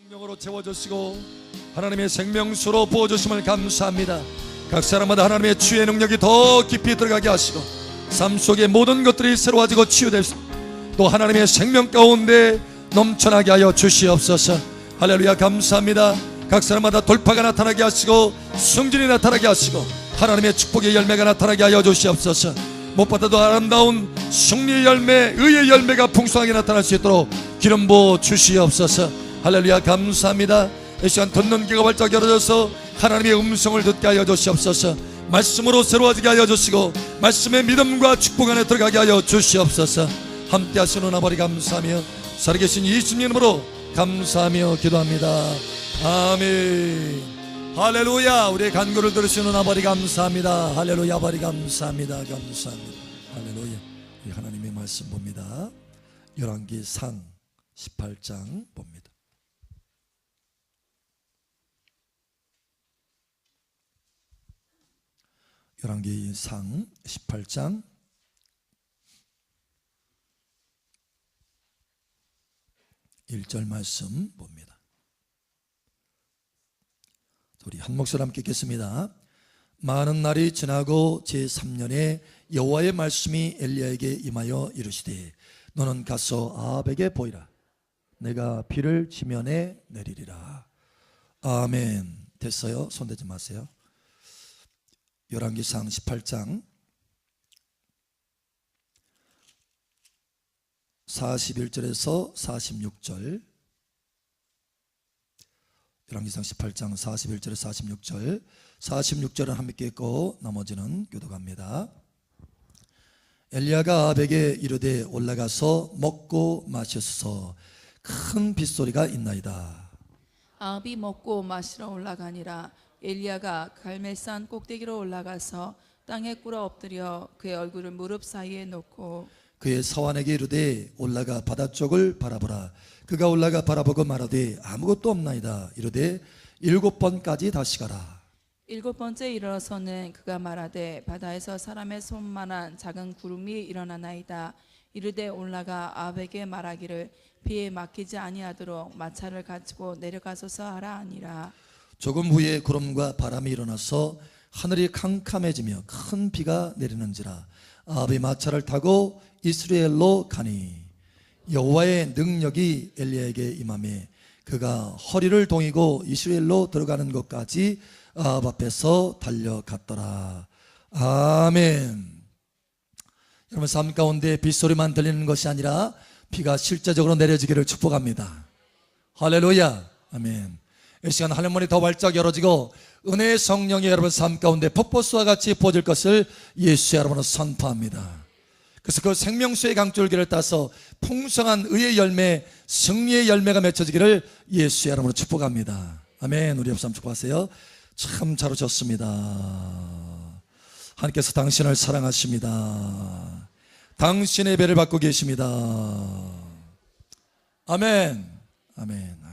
성령으로 채워주시고 하나님의 생명수로 부어주심을 감사합니다. 각 사람마다 하나님의 주의 능력이 더 깊이 들어가게 하시고 삶 속의 모든 것들이 새로워지고 치유되시고 또 하나님의 생명 가운데 넘쳐나게 하여 주시옵소서. 할렐루야. 감사합니다. 각 사람마다 돌파가 나타나게 하시고 승진이 나타나게 하시고 하나님의 축복의 열매가 나타나게 하여 주시옵소서. 무엇보다도 아름다운 승리의 열매, 의의 열매가 풍성하게 나타날 수 있도록 기름 부어 주시옵소서. 할렐루야. 감사합니다. 이 시간 듣는 귀가 활짝 열어져서 하나님의 음성을 듣게 하여 주시옵소서. 말씀으로 새로워지게 하여 주시고 말씀의 믿음과 축복 안에 들어가게 하여 주시옵소서. 함께 하시는 아버지 감사하며 살아계신 예수님으로 감사하며 기도합니다. 아멘. 할렐루야. 우리의 간구를 들으시는 아버지 감사합니다. 할렐루야. 아버지 감사합니다. 감사합니다. 할렐루야. 우리 하나님의 말씀 봅니다. 열왕기상 18장 봅니다. 열왕기상 18장 1절 말씀 봅니다. 우리 한 목소리 함께 읽겠습니다. 많은 날이 지나고 제3년에 여호와의 말씀이 엘리야에게 임하여 이르시되 너는 가서 아합에게 보이라. 내가 비를 지면에 내리리라. 아멘. 됐어요? 손대지 마세요. 열왕기상 18장 41절에서 46절, 열왕기상 18장 41절에서 46절, 46절은 함께 읽고 나머지는 교독합니다. 엘리야가 아합에게 이르되 올라가서 먹고 마시소서. 큰 빗소리가 있나이다. 아합이 먹고 마시러 올라가니라. 엘리야가 갈멜산 꼭대기로 올라가서 땅에 꿇어 엎드려 그의 얼굴을 무릎 사이에 놓고 그의 사환에게 이르되 올라가 바다 쪽을 바라보라. 그가 올라가 바라보고 말하되 아무것도 없나이다. 이르되 7번까지 다시 가라. 7번째 일어서는 그가 말하되 바다에서 사람의 손만한 작은 구름이 일어나나이다. 이르되 올라가 아합에게 말하기를 비에 막히지 아니하도록 마차를 가지고 내려가소서 하라 하니라. 조금 후에 구름과 바람이 일어나서 하늘이 캄캄해지며 큰 비가 내리는지라. 아합이 마차를 타고 이스라엘로 가니 여호와의 능력이 엘리야에게 임하매 그가 허리를 동이고 이스라엘로 들어가는 것까지 아합 앞에서 달려갔더라. 아멘. 여러분, 삶 가운데 빗소리만 들리는 것이 아니라 비가 실제적으로 내려지기를 축복합니다. 할렐루야. 아멘. 이 시간 하늘문이 더 활짝 열어지고 은혜의 성령이 여러분 삶 가운데 폭포수와 같이 부어질 것을 예수의 이름으로 선포합니다. 그래서 그 생명수의 강줄기를 따서 풍성한 의의 열매, 승리의 열매가 맺혀지기를 예수의 이름으로 축복합니다. 아멘. 우리 옆 사람 축복하세요. 참 잘 오셨습니다. 하나님께서 당신을 사랑하십니다. 당신의 배를 받고 계십니다. 아멘. 아멘. 아멘.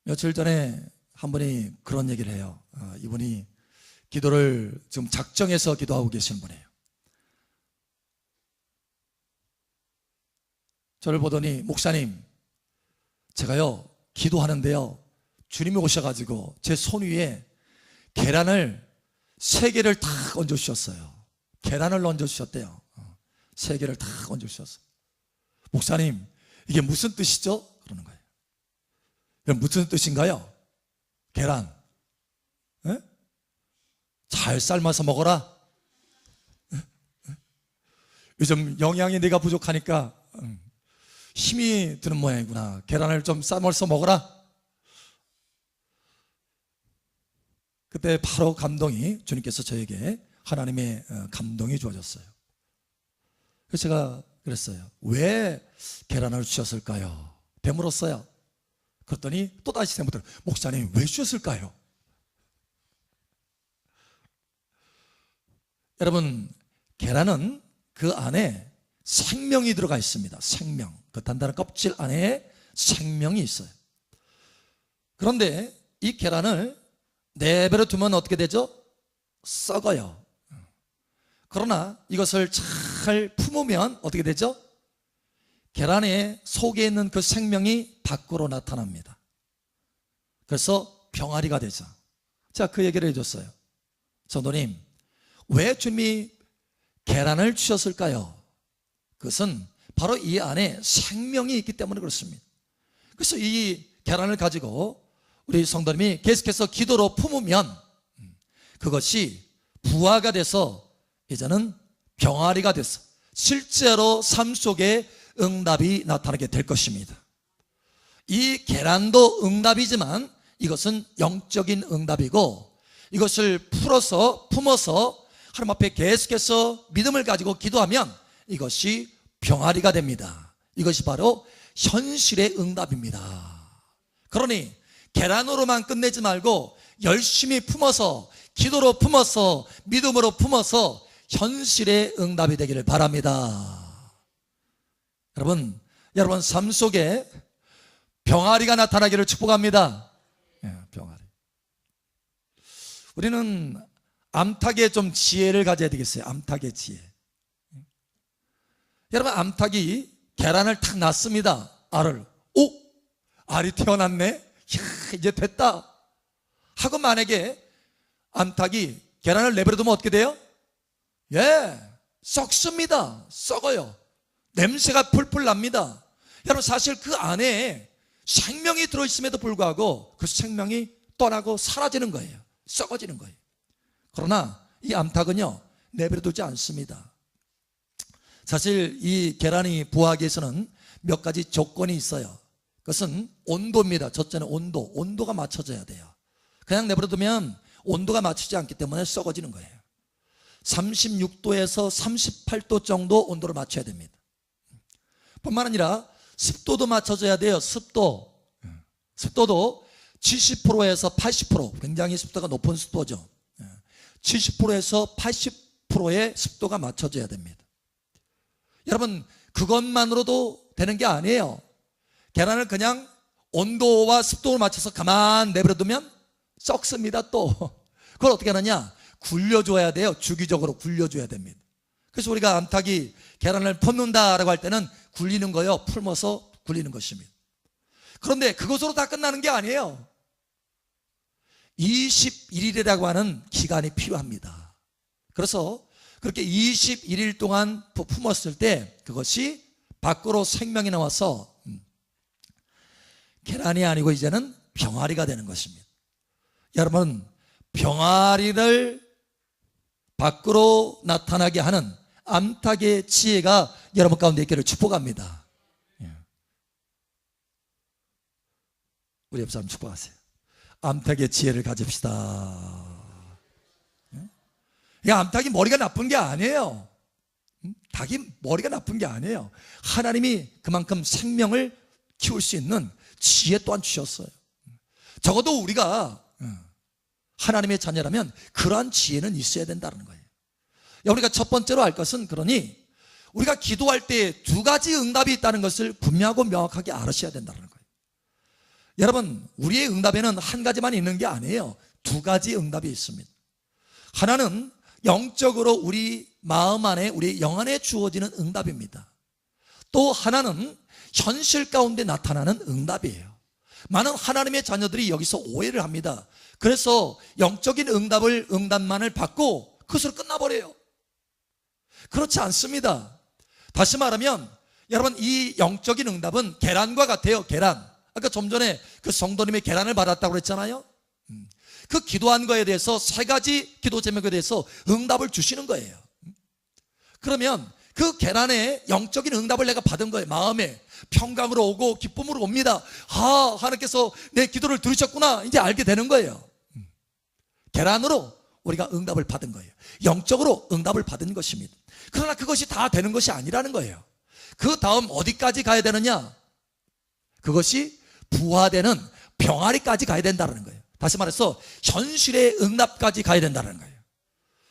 며칠 전에 한 분이 그런 얘기를 해요. 이분이 기도를 지금 작정해서 기도하고 계시는 분이에요. 저를 보더니 목사님, 제가요 기도하는데요 주님이 오셔가지고 제 손 위에 계란을 3개를 탁 얹어주셨어요. 계란을 얹어주셨대요. 3개를 탁 얹어주셨어요. 목사님, 이게 무슨 뜻이죠? 그러는 거예요. 그럼 무슨 뜻인가요? 계란. 에? 잘 삶아서 먹어라. 요즘 영양이 내가 부족하니까 힘이 드는 모양이구나. 계란을 좀 삶아서 먹어라. 그때 바로 감동이, 주님께서 저에게 하나님의 감동이 주어졌어요. 그래서 제가 그랬어요. 왜 계란을 주셨을까요? 되물었어요. 그랬더니 또다시 되묻더라고요. 목사님, 왜 주셨을까요? 여러분, 계란은 그 안에 생명이 들어가 있습니다. 생명. 그 단단한 껍질 안에 생명이 있어요. 그런데 이 계란을 내버려 두면 어떻게 되죠? 썩어요. 그러나 이것을 잘 품으면 어떻게 되죠? 계란의 속에 있는 그 생명이 밖으로 나타납니다. 그래서 병아리가 되죠. 자, 그 얘기를 해줬어요. 성도님, 왜 주님이 계란을 주셨을까요? 그것은 바로 이 안에 생명이 있기 때문에 그렇습니다. 그래서 이 계란을 가지고 우리 성도님이 계속해서 기도로 품으면 그것이 부화가 돼서 이제는 병아리가 돼서 실제로 삶 속에 응답이 나타나게 될 것입니다. 이 계란도 응답이지만 이것은 영적인 응답이고, 이것을 풀어서 품어서 하나님 앞에 계속해서 믿음을 가지고 기도하면 이것이 병아리가 됩니다. 이것이 바로 현실의 응답입니다. 그러니 계란으로만 끝내지 말고 열심히 품어서, 기도로 품어서, 믿음으로 품어서 현실의 응답이 되기를 바랍니다. 여러분 삶 속에 병아리가 나타나기를 축복합니다. 병아리. 우리는 암탉에 좀 지혜를 가져야 되겠어요. 암탉의 지혜. 여러분, 암탉이 계란을 탁 낳습니다. 알을. 오! 알이 태어났네? 이야, 이제 됐다 하고 만약에 암탉이 계란을 내버려두면 어떻게 돼요? 썩습니다. 썩어요. 냄새가 풀풀 납니다. 여러분, 사실 그 안에 생명이 들어있음에도 불구하고 그 생명이 떠나고 사라지는 거예요. 썩어지는 거예요. 그러나 이 암탉은요, 내버려두지 않습니다. 사실 이 계란이 부화하기 위해서는 몇 가지 조건이 있어요. 그것은 온도입니다. 첫째는 온도가 맞춰져야 돼요. 그냥 내버려두면 온도가 맞추지 않기 때문에 썩어지는 거예요. 36도에서 38도 정도 온도를 맞춰야 됩니다. 뿐만 아니라 습도도 맞춰져야 돼요. 습도도 70%에서 80%, 굉장히 습도가 높은 습도죠. 70%에서 80%의 습도가 맞춰져야 됩니다. 여러분, 그것만으로도 되는 게 아니에요. 계란을 그냥 온도와 습도를 맞춰서 가만 내버려두면 썩습니다. 또 그걸 어떻게 하느냐? 굴려줘야 돼요. 주기적으로 굴려줘야 됩니다. 그래서 우리가 암탉이 계란을 품는다라고 할 때는 굴리는 거예요. 품어서 굴리는 것입니다. 그런데 그것으로 다 끝나는 게 아니에요. 21일이라고 하는 기간이 필요합니다. 그래서 그렇게 21일 동안 품었을 때 그것이 밖으로 생명이 나와서 계란이 아니고 이제는 병아리가 되는 것입니다. 여러분, 병아리를 밖으로 나타나게 하는 암탉의 지혜가 여러분 가운데 있기를 축복합니다. 우리 옆 사람 축복하세요. 암탉의 지혜를 가집시다. 암탉이 머리가 나쁜 게 아니에요. 닭이 머리가 나쁜 게 아니에요. 하나님이 그만큼 생명을 키울 수 있는 지혜 또한 주셨어요. 적어도 우리가 하나님의 자녀라면 그러한 지혜는 있어야 된다는 거예요. 우리가 첫 번째로 알 것은, 그러니 우리가 기도할 때 두 가지 응답이 있다는 것을 분명하고 명확하게 알으셔야 된다는 거예요. 여러분, 우리의 응답에는 한 가지만 있는 게 아니에요. 두 가지 응답이 있습니다. 하나는 영적으로 우리 마음 안에, 우리 영 안에 주어지는 응답입니다. 또 하나는 현실 가운데 나타나는 응답이에요. 많은 하나님의 자녀들이 여기서 오해를 합니다. 그래서 영적인 응답만을 받고 그것으로 끝나버려요. 그렇지 않습니다. 다시 말하면 여러분, 이 영적인 응답은 계란과 같아요. 계란. 아까 좀 전에 그 성도님의 계란을 받았다고 그랬잖아요. 그 기도한 거에 대해서 세 가지 기도 제목에 대해서 응답을 주시는 거예요. 그러면 그 계란의 영적인 응답을 내가 받은 거예요. 마음에 평강으로 오고 기쁨으로 옵니다. 하나님께서 내 기도를 들으셨구나, 이제 알게 되는 거예요. 계란으로 우리가 응답을 받은 거예요. 영적으로 응답을 받은 것입니다. 그러나 그것이 다 되는 것이 아니라는 거예요. 그 다음 어디까지 가야 되느냐? 그것이 부화되는 병아리까지 가야 된다는 거예요. 다시 말해서 현실의 응답까지 가야 된다는 거예요.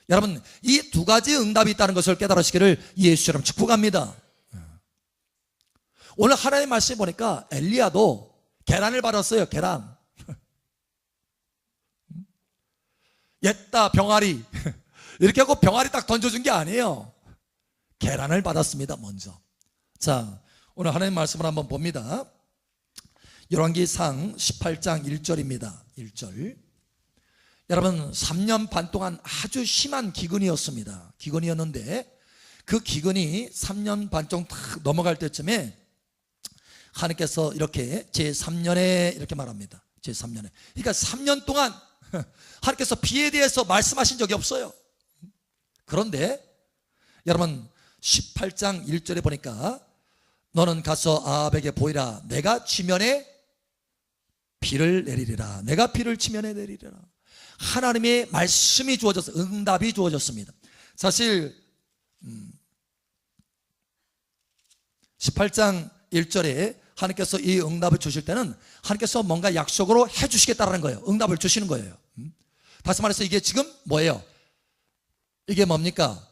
여러분, 이 두 가지 응답이 있다는 것을 깨달으시기를 예수처럼 축복합니다. 오늘 하나님의 말씀 보니까 엘리야도 계란을 받았어요. 계란. 옛다 병아리 이렇게 하고 병아리 딱 던져준 게 아니에요. 계란을 받았습니다. 먼저. 자, 오늘 하나님의 말씀을 한번 봅니다. 열왕기상 18장 1절입니다. 1절. 여러분 3년 반 동안 아주 심한 기근이었습니다. 기근이었는데 그 기근이 3년 반 정도 탁 넘어갈 때쯤에 하나님께서 이렇게 제3년에 이렇게 말합니다. 제3년에. 그러니까 3년 동안 하나님께서 비에 대해서 말씀하신 적이 없어요. 그런데 여러분 18장 1절에 보니까 너는 가서 아합에게 보이라. 내가 지면에 비를 내리리라. 내가 비를 지면에 내리리라. 하나님의 말씀이 주어져서 응답이 주어졌습니다. 사실 18장 1절에 하나님께서 이 응답을 주실 때는 하나님께서 뭔가 약속으로 해주시겠다는 거예요. 응답을 주시는 거예요. 다시 말해서 이게 지금 뭐예요? 이게 뭡니까?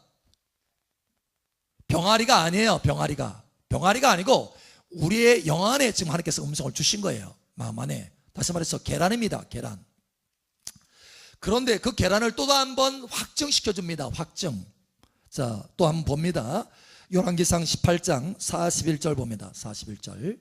병아리가 아니에요. 병아리가 아니고 우리의 영 안에 지금 하나님께서 음성을 주신 거예요. 마음 안에. 다시 말해서 계란입니다. 계란. 그런데 그 계란을 또 한 번 확증시켜 줍니다. 확증. 자, 또 한번 봅니다. 열왕기상 18장 41절 봅니다. 41절.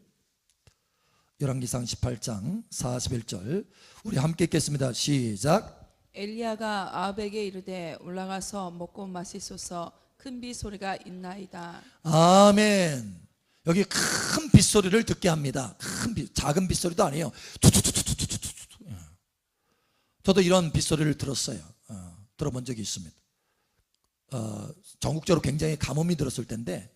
열왕기상 18장 41절. 우리 함께 읽겠습니다. 시작. 엘리야가 아합에게 이르되 올라가서 먹고 마시소서. 큰 비 소리가 있나이다. 아멘. 여기 큰 빗소리를 듣게 합니다. 큰 빗, 작은 빗소리도 아니에요. 투투투투투투투. 저도 이런 빗소리를 들었어요. 들어본 적이 있습니다. 전국적으로 굉장히 가뭄이 들었을 때인데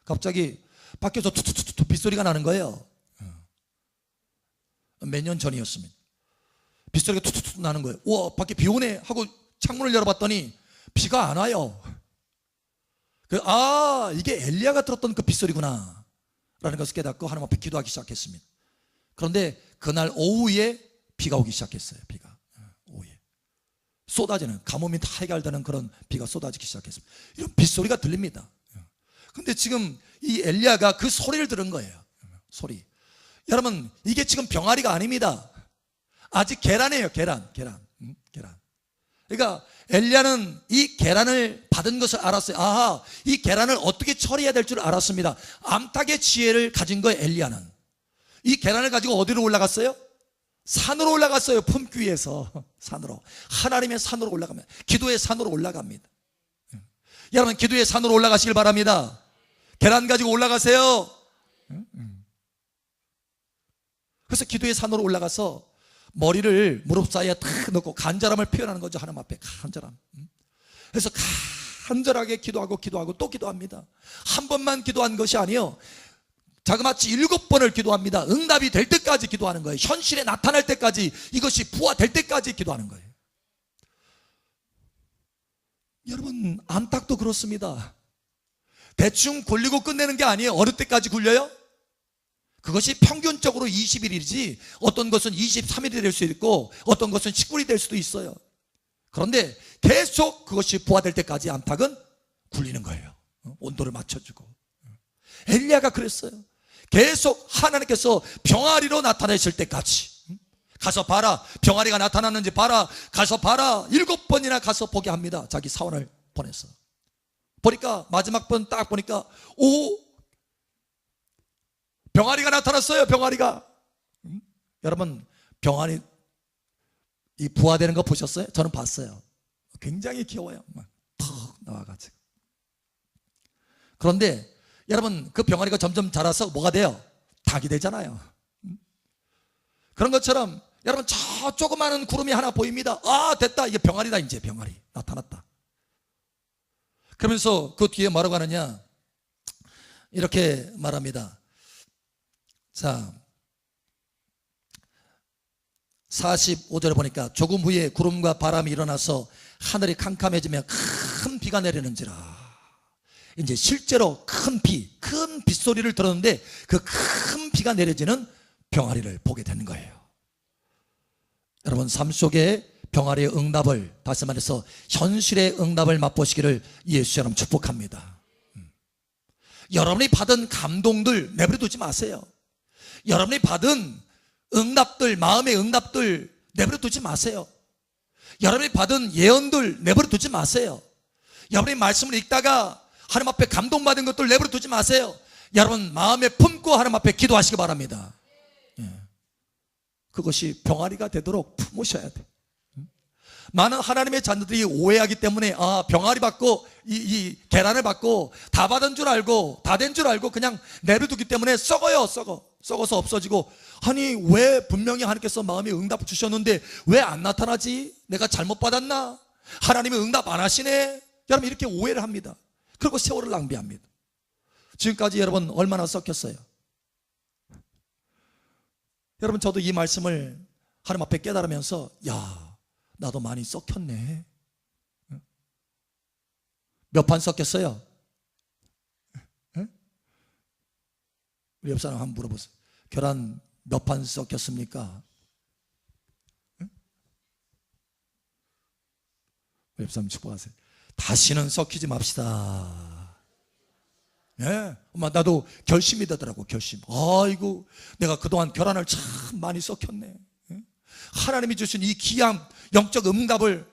갑자기 밖에서 투투투투 빗소리가 나는 거예요. 몇 년 전이었습니다. 빗소리가 투투투 나는 거예요. 우와, 밖에 비 오네 하고 창문을 열어봤더니 비가 안 와요. 이게 엘리야가 들었던 그 빗소리구나 라는 것을 깨닫고 하나님 앞에 기도하기 시작했습니다. 그런데 그날 오후에 비가 오기 시작했어요. 비가 오후에 쏟아지는, 가뭄이 다 해결되는 그런 비가 쏟아지기 시작했습니다. 이런 빗소리가 들립니다. 그런데 지금 이 엘리야가 그 소리를 들은 거예요. 소리. 여러분, 이게 지금 병아리가 아닙니다. 아직 계란이에요. 계란. 그러니까 엘리야는 이 계란을 받은 것을 알았어요. 아하, 이 계란을 어떻게 처리해야 될 줄 알았습니다. 암탉의 지혜를 가진 거예요. 엘리야는 이 계란을 가지고 어디로 올라갔어요? 산으로 올라갔어요. 품귀 위에서 산으로, 하나님의 산으로 올라갑니다. 기도의 산으로 올라갑니다. 여러분, 기도의 산으로 올라가시길 바랍니다. 계란 가지고 올라가세요. 그래서 기도의 산으로 올라가서 머리를 무릎 사이에 탁 넣고 간절함을 표현하는 거죠. 하나님 앞에 간절함. 그래서 간절하게 기도하고 또 기도합니다. 한 번만 기도한 것이 아니에요. 자그마치 7번을 기도합니다. 응답이 될 때까지 기도하는 거예요. 현실에 나타날 때까지, 이것이 부화될 때까지 기도하는 거예요. 여러분, 암탉도 그렇습니다. 대충 굴리고 끝내는 게 아니에요. 어느 때까지 굴려요? 그것이 평균적으로 20일이지 어떤 것은 23일이 될 수 있고 어떤 것은 19일이 될 수도 있어요. 그런데 계속 그것이 부화될 때까지 암탉은 굴리는 거예요. 온도를 맞춰주고. 엘리야가 그랬어요. 계속 하나님께서 병아리로 나타내실 때까지. 가서 봐라. 병아리가 나타났는지 봐라. 가서 봐라. 7번이나 가서 보게 합니다. 자기 사원을 보내서. 보니까 마지막 번 딱 보니까 병아리가 나타났어요. 병아리가. 여러분, 병아리 이 부화되는 거 보셨어요? 저는 봤어요. 굉장히 귀여워요. 막 턱 나와가지고. 그런데 여러분, 그 병아리가 점점 자라서 뭐가 돼요? 닭이 되잖아요. 그런 것처럼 여러분, 저 조그마한 구름이 하나 보입니다. 아, 됐다. 이게 병아리다. 이제 병아리 나타났다. 그러면서 그 뒤에 뭐라고 하느냐, 이렇게 말합니다. 자, 45절에 보니까 조금 후에 구름과 바람이 일어나서 하늘이 캄캄해지며 큰 비가 내리는지라. 이제 실제로 큰 빗소리를 들었는데 그 큰 비가 내려지는 병아리를 보게 되는 거예요. 여러분, 삶 속에 병아리의 응답을, 다시 말해서 현실의 응답을 맛보시기를 예수처럼 축복합니다. 여러분이 받은 감동들 내버려 두지 마세요. 여러분이 받은 응답들, 마음의 응답들 내버려 두지 마세요. 여러분이 받은 예언들 내버려 두지 마세요. 여러분이 말씀을 읽다가 하나님 앞에 감동받은 것들 내버려 두지 마세요. 여러분, 마음에 품고 하나님 앞에 기도하시기 바랍니다. 그것이 병아리가 되도록 품으셔야 돼. 많은 하나님의 자녀들이 오해하기 때문에 병아리 받고 이 계란을 받고 다 받은 줄 알고 다 된 줄 알고 그냥 내버려두기 때문에 썩어서 없어지고, 아니 왜 분명히 하나님께서 마음에 응답 주셨는데 왜 안 나타나지? 내가 잘못 받았나? 하나님이 응답 안 하시네? 여러분 이렇게 오해를 합니다. 그리고 세월을 낭비합니다. 지금까지 여러분 얼마나 썩혔어요? 여러분 저도 이 말씀을 하나님 앞에 깨달으면서 나도 많이 썩혔네. 몇 판 썩혔어요? 우리 옆 사람 한번 물어보세요. 계란 몇 판 썩혔습니까? 우리 옆 사람 축복하세요. 다시는 썩히지 맙시다. 엄마 나도 결심이 되더라고. 결심. 아이고 내가 그동안 계란을 참 많이 썩혔네. 하나님이 주신 이 귀한 영적 응답을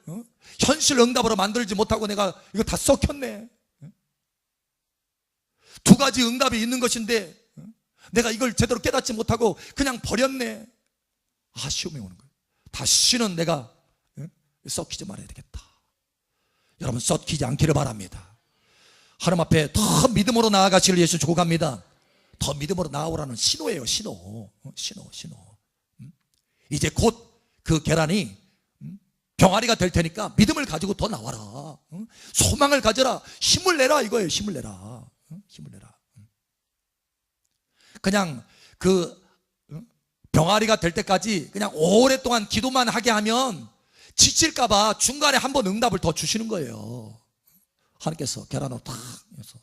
현실 응답으로 만들지 못하고 내가 이거 다 썩혔네. 두 가지 응답이 있는 것인데 내가 이걸 제대로 깨닫지 못하고 그냥 버렸네. 아쉬움이 오는 거예요. 다시는 내가 썩히지 말아야 되겠다. 여러분 썩히지 않기를 바랍니다. 하나님 앞에 더 믿음으로 나아가시길 예수 축복합니다. 더 믿음으로 나아오라는 신호예요. 신호. 이제 곧 그 계란이 병아리가 될 테니까 믿음을 가지고 더 나와라. 소망을 가져라. 힘을 내라 이거예요. 힘을 내라. 그냥 그 병아리가 될 때까지 그냥 오랫동안 기도만 하게 하면 지칠까봐 중간에 한번 응답을 더 주시는 거예요. 하나님께서 계란으로 탁 해서.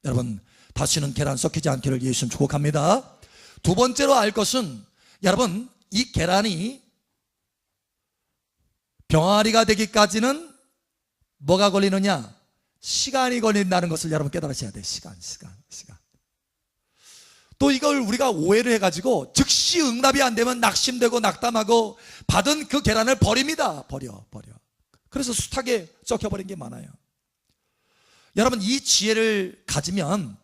여러분 다시는 계란 썩히지 않기를 예수님 축복합니다. 두 번째로 알 것은, 여러분 이 계란이 병아리가 되기까지는 뭐가 걸리느냐? 시간이 걸린다는 것을 여러분 깨달으셔야 돼요. 시간. 또 이걸 우리가 오해를 해가지고 즉시 응답이 안 되면 낙심되고 낙담하고 받은 그 계란을 버립니다. 버려. 그래서 숱하게 썩혀버린 게 많아요. 여러분 이 지혜를 가지면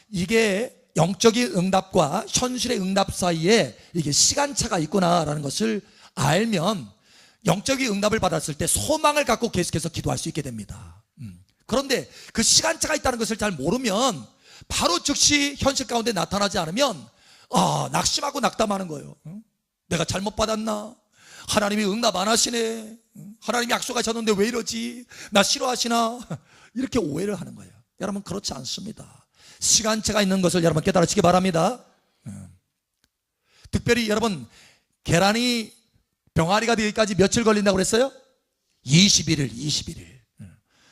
이게 영적인 응답과 현실의 응답 사이에 이게 시간차가 있구나라는 것을 알면 영적인 응답을 받았을 때 소망을 갖고 계속해서 기도할 수 있게 됩니다. 그런데 그 시간차가 있다는 것을 잘 모르면 바로 즉시 현실 가운데 나타나지 않으면 낙심하고 낙담하는 거예요. 내가 잘못 받았나? 하나님이 응답 안 하시네. 하나님이 약속하셨는데 왜 이러지? 나 싫어하시나? 이렇게 오해를 하는 거예요. 여러분 그렇지 않습니다. 시간차가 있는 것을 여러분 깨달으시기 바랍니다. 특별히 여러분 계란이 병아리가 되기까지 며칠 걸린다고 그랬어요? 21일.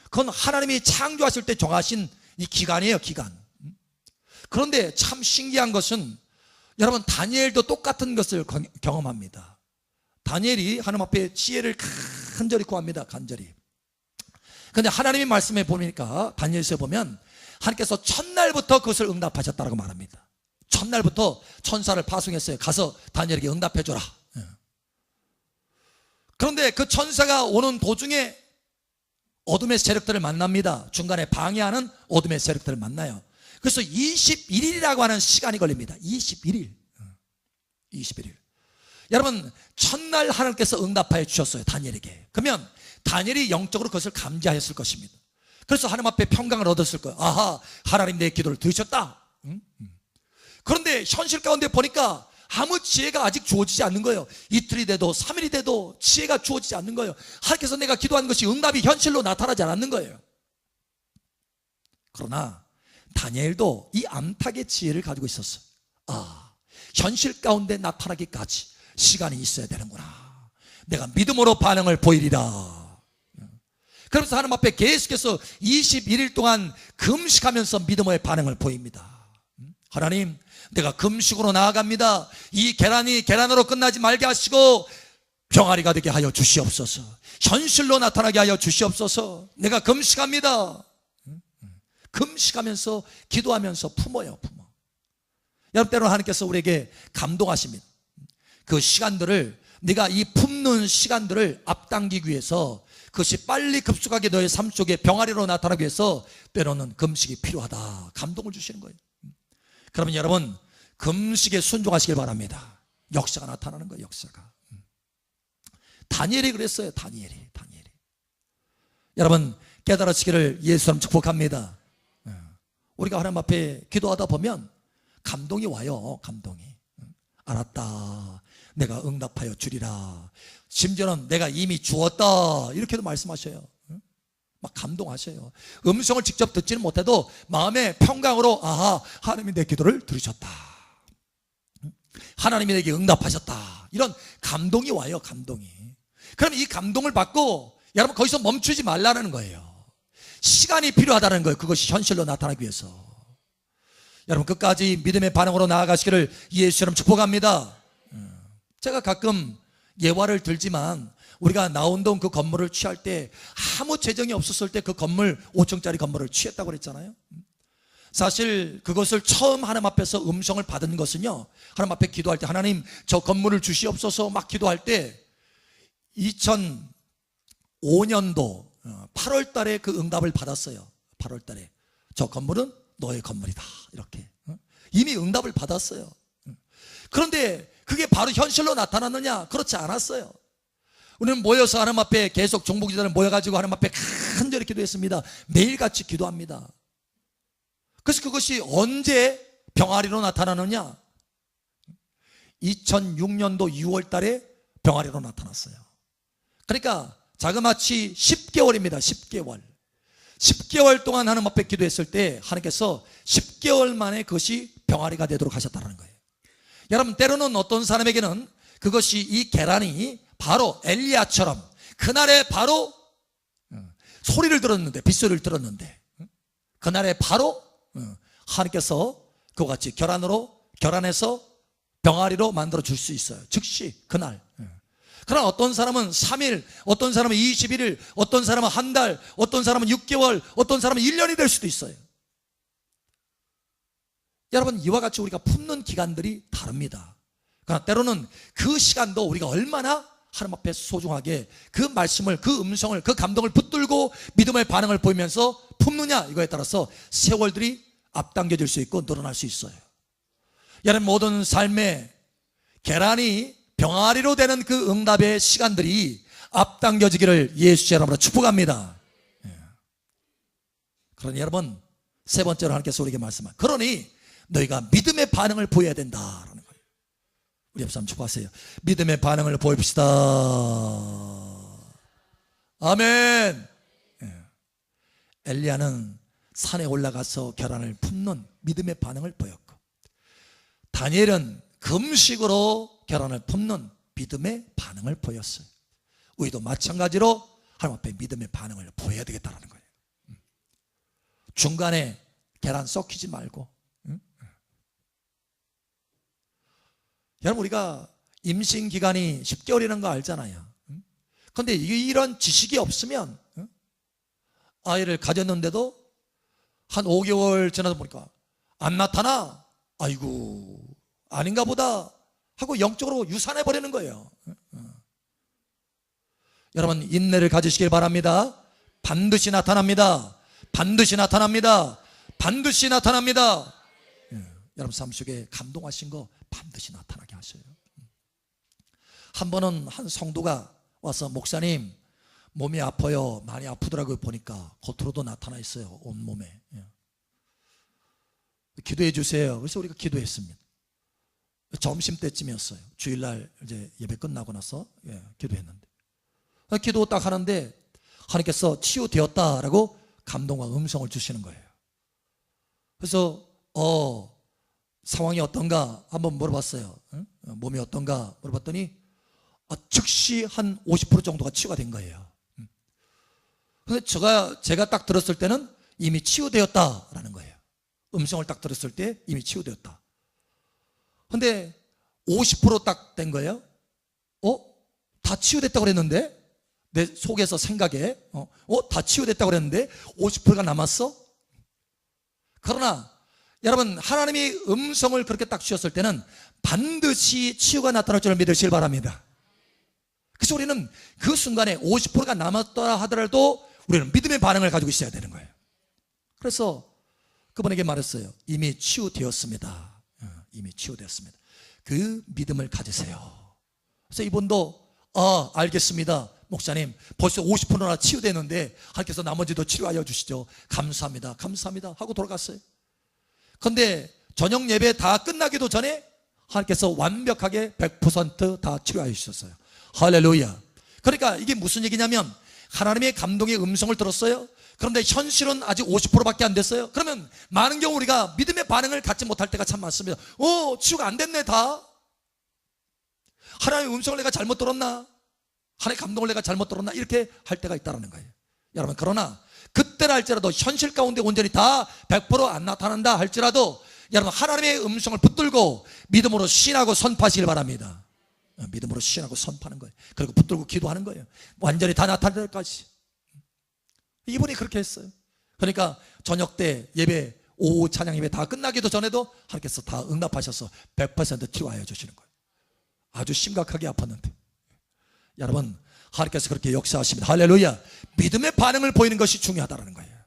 그건 하나님이 창조하실 때 정하신 이 기간이에요. 기간. 그런데 참 신기한 것은 여러분 다니엘도 똑같은 것을 경험합니다. 다니엘이 하나님 앞에 지혜를 간절히 구합니다. 간절히. 그런데 하나님의 말씀에 보니까 다니엘서에 보면 하나님께서 첫날부터 그것을 응답하셨다고 말합니다. 첫날부터 천사를 파송했어요. 가서 다니엘에게 응답해줘라. 그런데 그 천사가 오는 도중에 어둠의 세력들을 만납니다. 중간에 방해하는 어둠의 세력들을 만나요. 그래서 21일이라고 하는 시간이 걸립니다. 21일. 여러분 첫날 하나님께서 응답하여 주셨어요. 다니엘에게. 그러면 다니엘이 영적으로 그것을 감지하였을 것입니다. 그래서 하나님 앞에 평강을 얻었을 거예요. 하나님 내 기도를 들으셨다. 그런데 현실 가운데 보니까 아무 지혜가 아직 주어지지 않는 거예요. 이틀이 돼도 3일이 돼도 지혜가 주어지지 않는 거예요. 하나님께서 내가 기도한 것이 응답이 현실로 나타나지 않았는 거예요. 그러나 다니엘도 이 암탉의 지혜를 가지고 있었어요. 현실 가운데 나타나기까지 시간이 있어야 되는구나. 내가 믿음으로 반응을 보이리라. 그러면서 하나님 앞에 계속해서 21일 동안 금식하면서 믿음의 반응을 보입니다. 하나님 내가 금식으로 나아갑니다. 이 계란이 계란으로 끝나지 말게 하시고 병아리가 되게 하여 주시옵소서. 현실로 나타나게 하여 주시옵소서. 내가 금식합니다. 금식하면서 기도하면서 품어요. 여러분 때로 하나님께서 우리에게 감동하십니다. 그 시간들을 네가 이 품는 시간들을 앞당기기 위해서 그것이 빨리 급속하게 너의 삶 속에 병아리로 나타나기 위해서 때로는 금식이 필요하다. 감동을 주시는 거예요. 그러면 여러분 금식에 순종하시길 바랍니다. 역사가 나타나는 거예요. 역사가. 다니엘이 그랬어요. 다니엘이. 여러분 깨달으시기를 예수님 축복합니다. 우리가 하나님 앞에 기도하다 보면 감동이 와요. 감동이. 알았다, 내가 응답하여 주리라. 심지어는 내가 이미 주었다, 이렇게도 말씀하셔요. 막 감동하셔요. 음성을 직접 듣지는 못해도 마음의 평강으로, 아하, 하나님이 내 기도를 들으셨다, 하나님이 내게 응답하셨다, 이런 감동이 와요. 감동이. 그럼 이 감동을 받고 여러분 거기서 멈추지 말라는 거예요. 시간이 필요하다는 거예요. 그것이 현실로 나타나기 위해서. 여러분 끝까지 믿음의 반응으로 나아가시기를 예수처럼 축복합니다. 제가 가끔 예화를 들지만, 우리가 나온동 그 건물을 취할 때 아무 재정이 없었을 때 그 건물 5층짜리 건물을 취했다고 그랬잖아요. 사실 그것을 처음 하나님 앞에서 음성을 받은 것은요, 하나님 앞에 기도할 때, 하나님 저 건물을 주시옵소서 막 기도할 때 2005년도 8월 달에 그 응답을 받았어요. 8월 달에 저 건물은 너의 건물이다, 이렇게 이미 응답을 받았어요. 그런데 그게 바로 현실로 나타났느냐? 그렇지 않았어요. 우리는 모여서 하나님 앞에 계속 종복지단을 모여가지고 하나님 앞에 간절히 기도했습니다. 매일같이 기도합니다. 그래서 그것이 언제 병아리로 나타나느냐? 2006년도 6월 달에 병아리로 나타났어요. 그러니까 자그마치 10개월입니다. 10개월 동안 하나님 앞에 기도했을 때 하나님께서 10개월 만에 그것이 병아리가 되도록 하셨다는 거예요. 여러분 때로는 어떤 사람에게는 그것이, 이 계란이 바로 엘리야처럼 그날에 바로 소리를 들었는데, 빗소리를 들었는데, 그날에 바로 하나님께서 그와 같이 결안해서 병아리로 만들어 줄 수 있어요. 즉시 그날. 그러나 어떤 사람은 3일, 어떤 사람은 21일, 어떤 사람은 한 달, 어떤 사람은 6개월, 어떤 사람은 1년이 될 수도 있어요. 여러분 이와 같이 우리가 품는 기간들이 다릅니다. 그러나 때로는 그 시간도 우리가 얼마나 하나님 앞에 소중하게 그 말씀을, 그 음성을, 그 감동을 붙들고 믿음의 반응을 보이면서 품느냐, 이거에 따라서 세월들이 앞당겨질 수 있고 늘어날 수 있어요. 여러분 모든 삶의 계란이 병아리로 되는 그 응답의 시간들이 앞당겨지기를 예수의 이름으로 축복합니다. 그러니 여러분 세 번째로 하나님께서 우리에게 말씀하세요. 그러니 너희가 믿음의 반응을 보여야 된다라는 거예요. 우리 옆 사람 축복하세요. 믿음의 반응을 보입시다. 아멘. 엘리야는 산에 올라가서 계란을 품는 믿음의 반응을 보였고, 다니엘은 금식으로 계란을 품는 믿음의 반응을 보였어요. 우리도 마찬가지로 하나님 앞에 믿음의 반응을 보여야 되겠다는 거예요. 중간에 계란 썩히지 말고. 여러분 우리가 임신 기간이 10개월이라는 거 알잖아요. 그런데 이런 지식이 없으면 아이를 가졌는데도 한 5개월 지나다 보니까 안 나타나, 아이고 아닌가 보다 하고 영적으로 유산해 버리는 거예요. 여러분 인내를 가지시길 바랍니다. 반드시 나타납니다. 반드시 나타납니다. 반드시 나타납니다. 여러분 삶 속에 감동하신 거 반드시 나타나게 하셔요. 한 번은 한 성도가 와서, 목사님 몸이 아파요. 많이 아프더라고요. 보니까 겉으로도 나타나 있어요. 온몸에. 기도해 주세요. 그래서 우리가 기도했습니다. 점심때쯤이었어요. 주일날 이제 예배 끝나고 나서 기도했는데, 기도 딱 하는데 하나님께서 치유되었다라고 감동과 음성을 주시는 거예요. 그래서 상황이 어떤가 한번 물어봤어요. 몸이 어떤가 물어봤더니 즉시 한 50% 정도가 치유가 된 거예요. 근데 제가 딱 들었을 때는 이미 치유되었다라는 거예요. 음성을 딱 들었을 때 이미 치유되었다. 근데 50% 딱 된 거예요. 다 치유됐다고 그랬는데, 내 속에서 생각에 다 치유됐다고 그랬는데 50%가 남았어? 그러나 여러분 하나님이 음성을 그렇게 딱 주셨을 때는 반드시 치유가 나타날 줄 믿으시길 바랍니다. 그래서 우리는 그 순간에 50%가 남았다 하더라도 우리는 믿음의 반응을 가지고 있어야 되는 거예요. 그래서 그분에게 말했어요. 이미 치유되었습니다. 이미 치유되었습니다. 그 믿음을 가지세요. 그래서 이분도 알겠습니다 목사님, 벌써 50%나 치유되는데 하나님께서 나머지도 치료하여 주시죠. 감사합니다 감사합니다 하고 돌아갔어요. 그런데 저녁 예배 다 끝나기도 전에 하나님께서 완벽하게 100% 다 치료하여 주셨어요. 할렐루야. 그러니까 이게 무슨 얘기냐면, 하나님의 감동의 음성을 들었어요. 그런데 현실은 아직 50%밖에 안 됐어요. 그러면 많은 경우 우리가 믿음의 반응을 갖지 못할 때가 참 많습니다. 치유가 안 됐네 다. 하나님의 음성을 내가 잘못 들었나, 하나님의 감동을 내가 잘못 들었나, 이렇게 할 때가 있다는 거예요. 여러분, 그러나 그때라 할지라도 현실 가운데 온전히 다 100% 안 나타난다 할지라도 여러분, 하나님의 음성을 붙들고 믿음으로 신하고 선포하시길 바랍니다. 믿음으로 신하고 선포하는 거예요. 그리고 붙들고 기도하는 거예요. 완전히 다 나타날 때까지. 이분이 그렇게 했어요. 그러니까 저녁 때 예배, 오후 찬양 예배 다 끝나기도 전에도 하나님께서 다 응답하셔서 100% 치유하여 주시는 거예요. 아주 심각하게 아팠는데. 여러분, 하나님께서 그렇게 역사하십니다. 할렐루야. 믿음의 반응을 보이는 것이 중요하다는 거예요.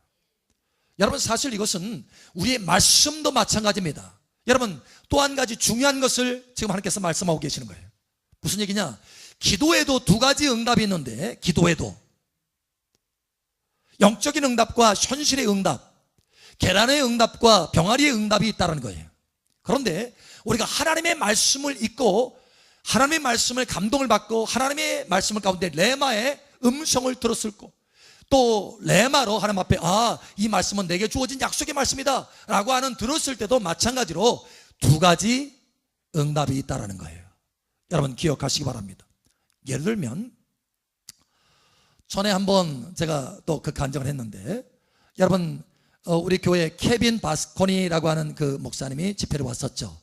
여러분, 사실 이것은 우리의 말씀도 마찬가지입니다. 여러분, 또 한 가지 중요한 것을 지금 하나님께서 말씀하고 계시는 거예요. 무슨 얘기냐? 기도에도 두 가지 응답이 있는데, 기도에도 영적인 응답과 현실의 응답, 계란의 응답과 병아리의 응답이 있다는 거예요. 그런데 우리가 하나님의 말씀을 읽고 하나님의 말씀을 감동을 받고 하나님의 말씀을 가운데 레마의 음성을 들었을 거, 또 레마로 하나님 앞에 이 말씀은 내게 주어진 약속의 말씀이다 라고 하는 들었을 때도 마찬가지로 두 가지 응답이 있다는 거예요. 여러분, 기억하시기 바랍니다. 예를 들면 전에 한번 제가 또 그 간증을 했는데, 여러분, 우리 교회 케빈 바스코니라고 하는 그 목사님이 집회를 왔었죠.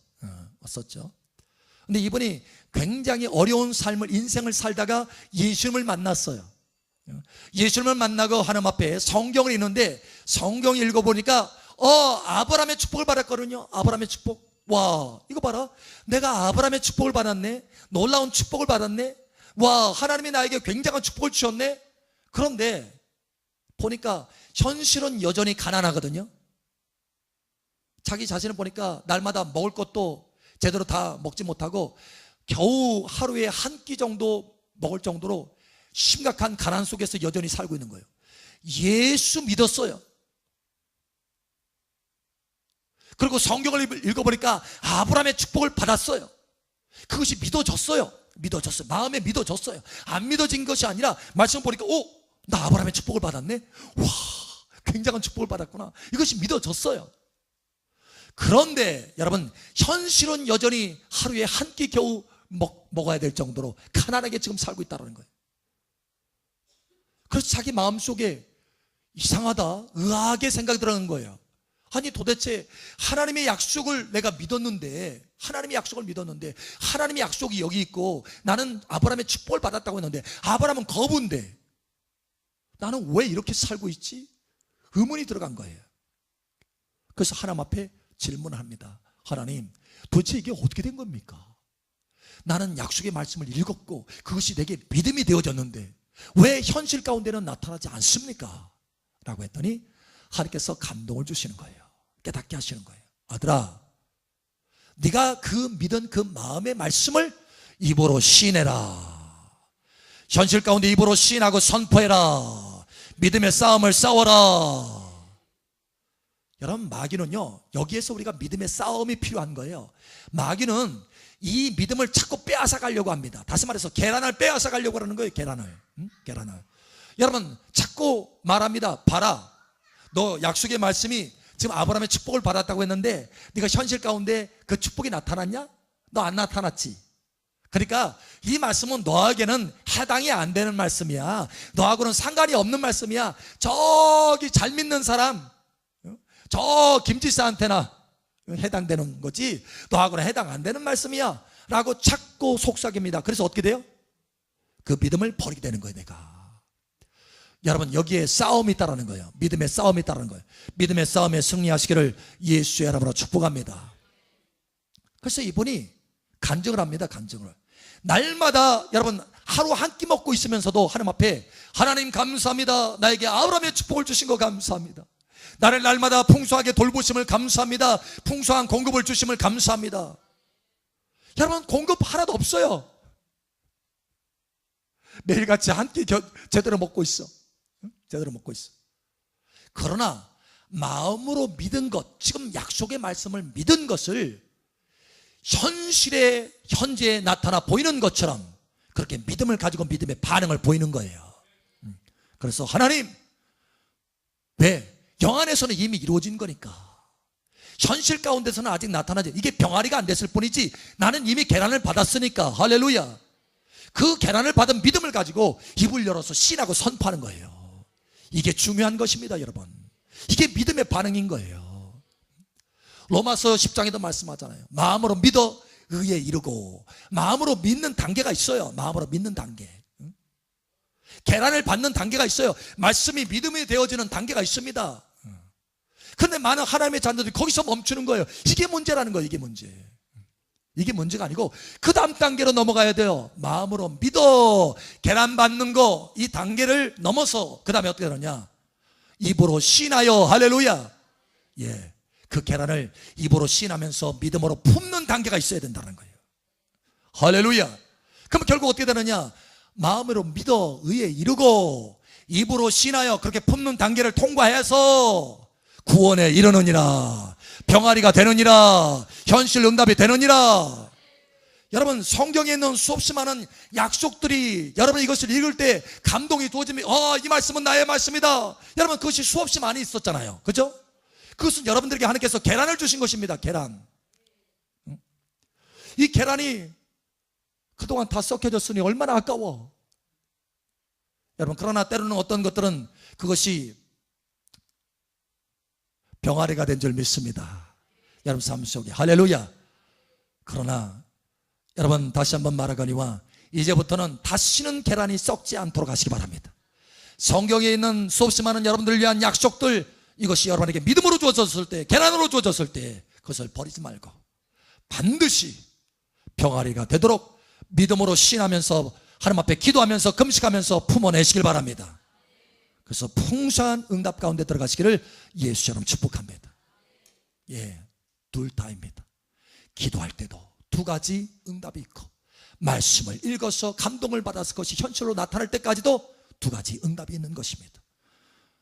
근데 이분이 굉장히 어려운 삶을, 인생을 살다가 예수님을 만났어요. 예수님을 만나고 하나님 앞에 성경을 읽는데, 성경을 읽어보니까 아브라함의 축복을 받았거든요. 아브라함의 축복. 와, 이거 봐라, 내가 아브라함의 축복을 받았네. 놀라운 축복을 받았네. 와, 하나님이 나에게 굉장한 축복을 주셨네. 그런데 보니까 현실은 여전히 가난하거든요. 자기 자신을 보니까 날마다 먹을 것도 제대로 다 먹지 못하고 겨우 하루에 한 끼 정도 먹을 정도로 심각한 가난 속에서 여전히 살고 있는 거예요. 예수 믿었어요. 그리고 성경을 읽어보니까 아브라함의 축복을 받았어요. 그것이 믿어졌어요. 마음에 믿어졌어요. 안 믿어진 것이 아니라 말씀 보니까 나 아브라함의 축복을 받았네. 와, 굉장한 축복을 받았구나. 이것이 믿어졌어요. 그런데 여러분, 현실은 여전히 하루에 한 끼 겨우 먹어야 될 정도로 가난하게 지금 살고 있다는 거예요. 그래서 자기 마음속에 이상하다, 의아하게 생각이 들어가는 거예요. 아니, 도대체 하나님의 약속을 내가 믿었는데, 하나님의 약속이 여기 있고 나는 아브라함의 축복을 받았다고 했는데 아브라함은 거부인데 나는 왜 이렇게 살고 있지? 의문이 들어간 거예요. 그래서 하나님 앞에 질문을 합니다. 하나님, 도대체 이게 어떻게 된 겁니까? 나는 약속의 말씀을 읽었고 그것이 내게 믿음이 되어졌는데 왜 현실 가운데는 나타나지 않습니까? 라고 했더니 하나님께서 감동을 주시는 거예요. 깨닫게 하시는 거예요. 아들아, 네가 그 믿은 그 마음의 말씀을 입으로 시인해라. 현실 가운데 입으로 시인하고 선포해라. 믿음의 싸움을 싸워라. 여러분, 마귀는요, 여기에서 우리가 믿음의 싸움이 필요한 거예요. 마귀는 이 믿음을 자꾸 빼앗아 가려고 합니다. 다시 말해서 계란을 빼앗아 가려고 하는 거예요. 계란을. 여러분, 자꾸 말합니다. 봐라, 너 약속의 말씀이 지금 아브라함의 축복을 받았다고 했는데 네가 현실 가운데 그 축복이 나타났냐? 너 안 나타났지. 그러니까 이 말씀은 너에게는 해당이 안 되는 말씀이야. 너하고는 상관이 없는 말씀이야. 저기 잘 믿는 사람, 저 김지사한테나 해당되는 거지 너하고는 해당 안 되는 말씀이야 라고 자꾸 속삭입니다. 그래서 어떻게 돼요? 그 믿음을 버리게 되는 거예요. 내가. 여러분, 여기에 싸움이 있다는 거예요. 믿음의 싸움이 있다는 거예요. 믿음의 싸움에 승리하시기를 예수의 이름으로 축복합니다. 그래서 이분이 간증을 합니다. 간증을. 날마다 여러분 하루 한 끼 먹고 있으면서도 하나님 앞에, 하나님 감사합니다. 나에게 아브라함의 축복을 주신 거 감사합니다. 나를 날마다 풍성하게 돌보심을 감사합니다. 풍성한 공급을 주심을 감사합니다. 여러분, 공급 하나도 없어요. 매일같이 한 끼 제대로 먹고 있어. 제대로 먹고 있어. 그러나 마음으로 믿은 것, 지금 약속의 말씀을 믿은 것을 현실에 현재에 나타나 보이는 것처럼 그렇게 믿음을 가지고 믿음의 반응을 보이는 거예요. 그래서 하나님, 왜? 영안에서는 이미 이루어진 거니까. 현실 가운데서는 아직 나타나지. 이게 병아리가 안 됐을 뿐이지 나는 이미 계란을 받았으니까. 할렐루야. 그 계란을 받은 믿음을 가지고 입을 열어서 신하고 선포하는 거예요. 이게 중요한 것입니다, 여러분. 이게 믿음의 반응인 거예요. 로마서 10장에도 말씀하잖아요. 마음으로 믿어 의에 이르고. 마음으로 믿는 단계가 있어요. 마음으로 믿는 단계. 계란을 받는 단계가 있어요. 말씀이 믿음이 되어지는 단계가 있습니다. 근데 많은 하나님의 자녀들이 거기서 멈추는 거예요. 이게 문제라는 거예요. 이게 문제. 이게 문제가 아니고 그 다음 단계로 넘어가야 돼요. 마음으로 믿어 계란 받는 거, 이 단계를 넘어서 그 다음에 어떻게 되느냐, 입으로 신하여. 할렐루야. 예, 그 계란을 입으로 신하면서 믿음으로 품는 단계가 있어야 된다는 거예요. 할렐루야. 그럼 결국 어떻게 되느냐, 마음으로 믿어 의에 이르고 입으로 신하여 그렇게 품는 단계를 통과해서 구원에 이르느니라. 병아리가 되느니라. 현실 응답이 되느니라. 여러분, 성경에 있는 수없이 많은 약속들이, 여러분 이것을 읽을 때 감동이 도와지면 이 말씀은 나의 말씀이다. 여러분, 그것이 수없이 많이 있었잖아요. 그죠? 그것은 여러분들에게 하나님께서 계란을 주신 것입니다. 계란. 이 계란이 그동안 다 썩혀졌으니 얼마나 아까워. 여러분, 그러나 때로는 어떤 것들은 그것이 병아리가 된 줄 믿습니다. 여러분 삶 속에. 할렐루야. 그러나 여러분, 다시 한번 말하거니와 이제부터는 다시는 계란이 썩지 않도록 하시기 바랍니다. 성경에 있는 수없이 많은 여러분들을 위한 약속들, 이것이 여러분에게 믿음으로 주어졌을 때, 계란으로 주어졌을 때 그것을 버리지 말고 반드시 병아리가 되도록 믿음으로 신하면서 하나님 앞에 기도하면서 금식하면서 품어내시길 바랍니다. 그래서 풍성한 응답 가운데 들어가시기를 예수처럼 축복합니다. 예, 둘 다입니다. 기도할 때도 두 가지 응답이 있고, 말씀을 읽어서 감동을 받아서 그것이 현실로 나타날 때까지도 두 가지 응답이 있는 것입니다.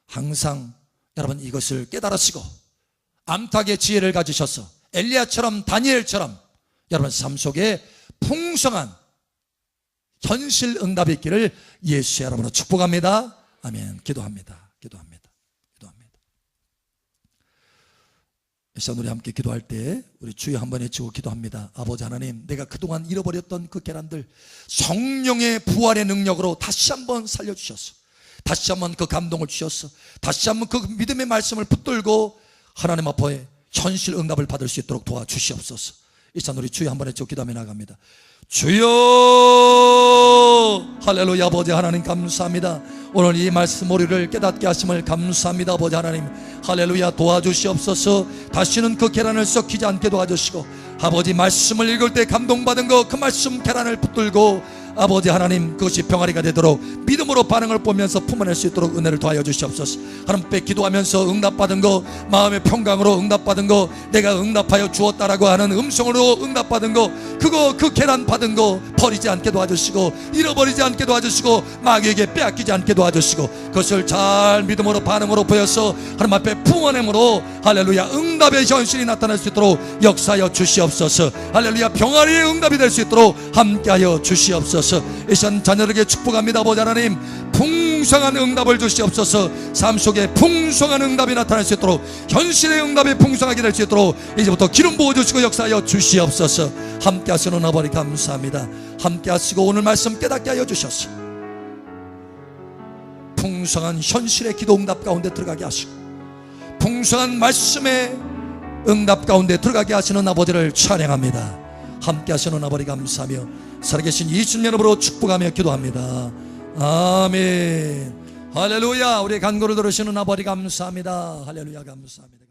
항상 여러분 이것을 깨달으시고 암탉의 지혜를 가지셔서 엘리야처럼 다니엘처럼 여러분 삶 속에 풍성한 현실 응답이 있기를 예수의 이름으로 축복합니다. 아멘. 기도합니다. 기도합니다. 기도합니다. 이 시간 우리 함께 기도할 때 우리 주여 한번 외치고 기도합니다. 아버지 하나님, 내가 그동안 잃어버렸던 그 계란들 성령의 부활의 능력으로 다시 한번 살려주셔서, 다시 한번 그 감동을 주셔서, 다시 한번 그 믿음의 말씀을 붙들고 하나님 앞에 현실 응답을 받을 수 있도록 도와주시옵소서. 이 시간 우리 주여 한번 외치고 기도하며 나갑니다. 주여. 할렐루야. 아버지 하나님 감사합니다. 오늘 이 말씀 우리를 깨닫게 하심을 감사합니다. 아버지 하나님, 할렐루야. 도와주시옵소서. 다시는 그 계란을 썩히지 않게 도와주시고, 아버지 말씀을 읽을 때 감동받은 거, 그 말씀 계란을 붙들고 아버지 하나님 그것이 병아리가 되도록 믿음으로 반응을 보면서 품어낼 수 있도록 은혜를 더하여 주시옵소서. 하나님 앞에 기도하면서 응답받은 거, 마음의 평강으로 응답받은 거, 내가 응답하여 주었다라고 하는 음성으로 응답받은 거, 그거 그 계란 받은 거 버리지 않게 도와주시고, 잃어버리지 않게 도와주시고, 마귀에게 빼앗기지 않게 도와주시고, 그것을 잘 믿음으로 반응으로 보여서 하나님 앞에 품어냄으로 할렐루야 응답의 현실이 나타날 수 있도록 역사하여 주시옵소서. 할렐루야 병아리의 응답이 될 수 있도록 함께하여 주시옵소서. 이 시간 자녀에게 축복합니다. 아버지 하나님, 풍성한 응답을 주시옵소서. 삶 속에 풍성한 응답이 나타날 수 있도록, 현실의 응답이 풍성하게 될 수 있도록 이제부터 기름 부어주시고 역사하여 주시옵소서. 함께 하시는 아버지 감사합니다. 함께 하시고 오늘 말씀 깨닫게 하여 주셔서 풍성한 현실의 기도 응답 가운데 들어가게 하시고, 풍성한 말씀의 응답 가운데 들어가게 하시는 아버지를 찬양합니다. 함께 하시는 아버지 감사하며 살아계신 예수님 이름으로 축복하며 기도합니다. 아멘. 할렐루야. 우리의 간구를 들으시는 아버지 감사합니다. 할렐루야 감사합니다.